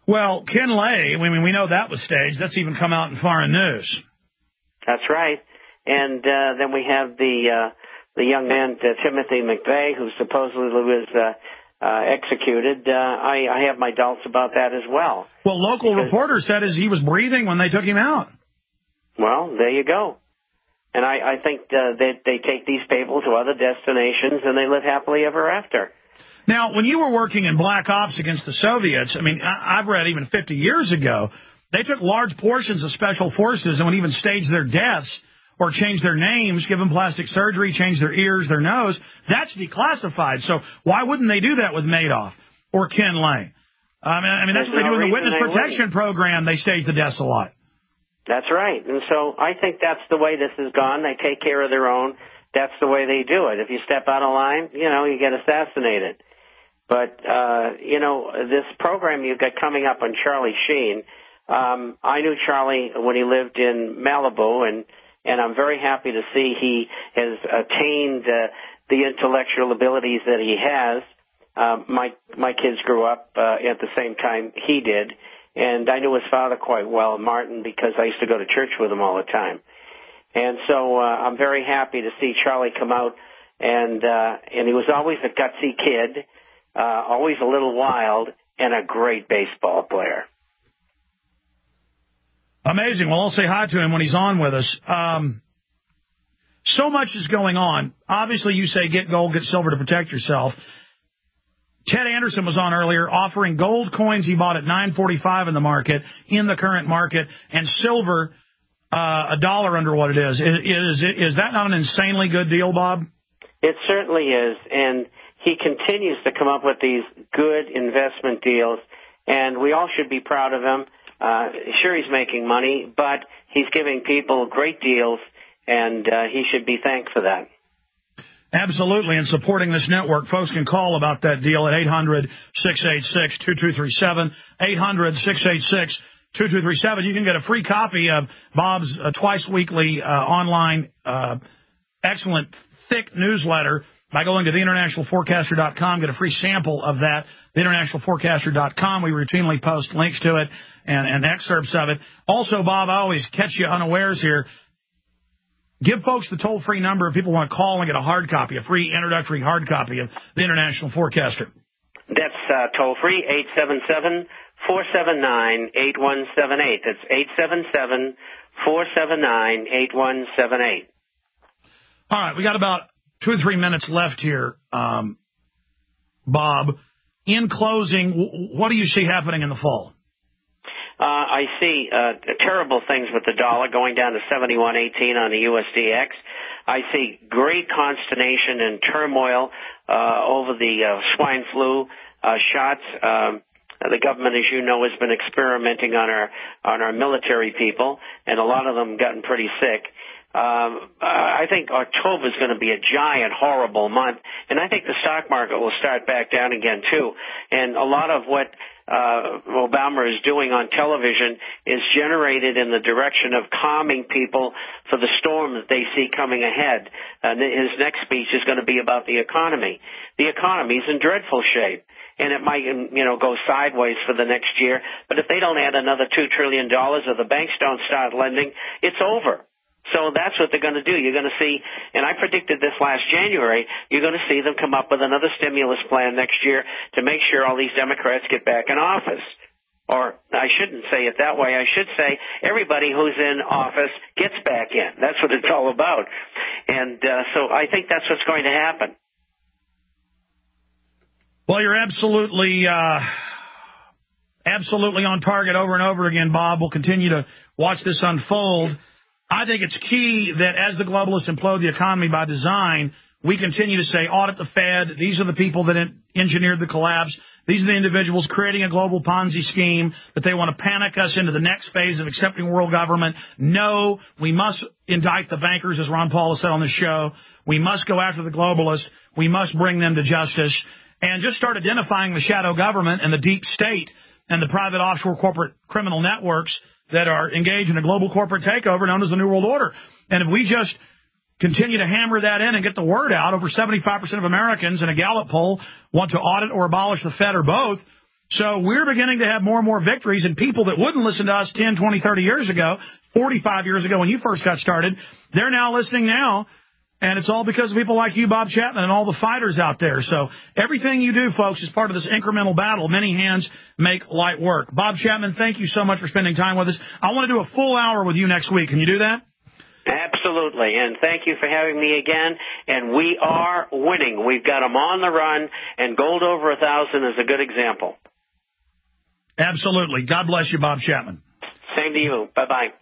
Well, Ken Lay, we know that was staged. That's even come out in foreign news. That's right. And then we have the young man, Timothy McVeigh, who supposedly was executed. I have my doubts about that as well. Well, local reporters said he was breathing when they took him out. Well, there you go. And I think they take these people to other destinations and they live happily ever after. Now, when you were working in black ops against the Soviets, I've read even 50 years ago, they took large portions of special forces and would even stage their deaths or change their names, give them plastic surgery, change their ears, their nose. That's declassified. So why wouldn't they do that with Madoff or Ken Lay? That's what they do in the witness protection program. They stage the deaths a lot. That's right. And so I think that's the way this has gone. They take care of their own. That's the way they do it. If you step out of line, you get assassinated. But, this program you've got coming up on Charlie Sheen, I knew Charlie when he lived in Malibu, and I'm very happy to see he has attained the intellectual abilities that he has. My kids grew up at the same time he did, and I knew his father quite well, Martin, because I used to go to church with him all the time. And so I'm very happy to see Charlie come out, and he was always a gutsy kid, always a little wild, and a great baseball player. Amazing. Well, I'll say hi to him when he's on with us. So much is going on. Obviously, you say get gold, get silver to protect yourself. Ted Anderson was on earlier offering gold coins he bought at $9.45 in the market, in the current market, and silver $1 under what it is. Is that not an insanely good deal, Bob? It certainly is, and he continues to come up with these good investment deals, and we all should be proud of him. Sure, he's making money, but he's giving people great deals, and he should be thanked for that. Absolutely, and supporting this network. Folks can call about that deal at 800-686-2237, 800-686-2237. You can get a free copy of Bob's twice-weekly online excellent, thick newsletter by going to theinternationalforecaster.com. Get a free sample of that, theinternationalforecaster.com. We routinely post links to it and excerpts of it. Also, Bob, I always catch you unawares here. Give folks the toll-free number if people want to call and get a hard copy, a free introductory hard copy of The International Forecaster. That's toll-free, 877-479-8178. That's 877-479-8178. All right, we got about 2 or 3 minutes left here, Bob. In closing, what do you see happening in the fall? I see terrible things with the dollar going down to 71.18 on the USDX. I see great consternation and turmoil over the swine flu shots. The government, as you know, has been experimenting on our military people, and a lot of them gotten pretty sick. I think October is going to be a giant, horrible month, and I think the stock market will start back down again, too. And a lot of what Obama is doing on television is generated in the direction of calming people for the storm that they see coming ahead. His next speech is going to be about the economy. The economy is in dreadful shape, and it might, go sideways for the next year. But if they don't add another $2 trillion or the banks don't start lending, it's over. So that's what they're going to do. You're going to see, and I predicted this last January, you're going to see them come up with another stimulus plan next year to make sure all these Democrats get back in office. Or I shouldn't say it that way. I should say everybody who's in office gets back in. That's what it's all about. And so I think that's what's going to happen. Well, you're absolutely on target over and over again, Bob. We'll continue to watch this unfold. I think it's key that as the globalists implode the economy by design, we continue to say, audit the Fed. These are the people that engineered the collapse. These are the individuals creating a global Ponzi scheme that they want to panic us into the next phase of accepting world government. No, we must indict the bankers, as Ron Paul has said on the show. We must go after the globalists. We must bring them to justice. And just start identifying the shadow government and the deep state and the private offshore corporate criminal networks that are engaged in a global corporate takeover known as the New World Order. And if we just continue to hammer that in and get the word out, over 75% of Americans in a Gallup poll want to audit or abolish the Fed or both. So we're beginning to have more and more victories, and people that wouldn't listen to us 10, 20, 30 years ago, 45 years ago when you first got started, they're now listening now. And it's all because of people like you, Bob Chapman, and all the fighters out there. So everything you do, folks, is part of this incremental battle. Many hands make light work. Bob Chapman, thank you so much for spending time with us. I want to do a full hour with you next week. Can you do that? Absolutely, and thank you for having me again. And we are winning. We've got them on the run, and gold over 1,000 is a good example. Absolutely. God bless you, Bob Chapman. Same to you. Bye-bye.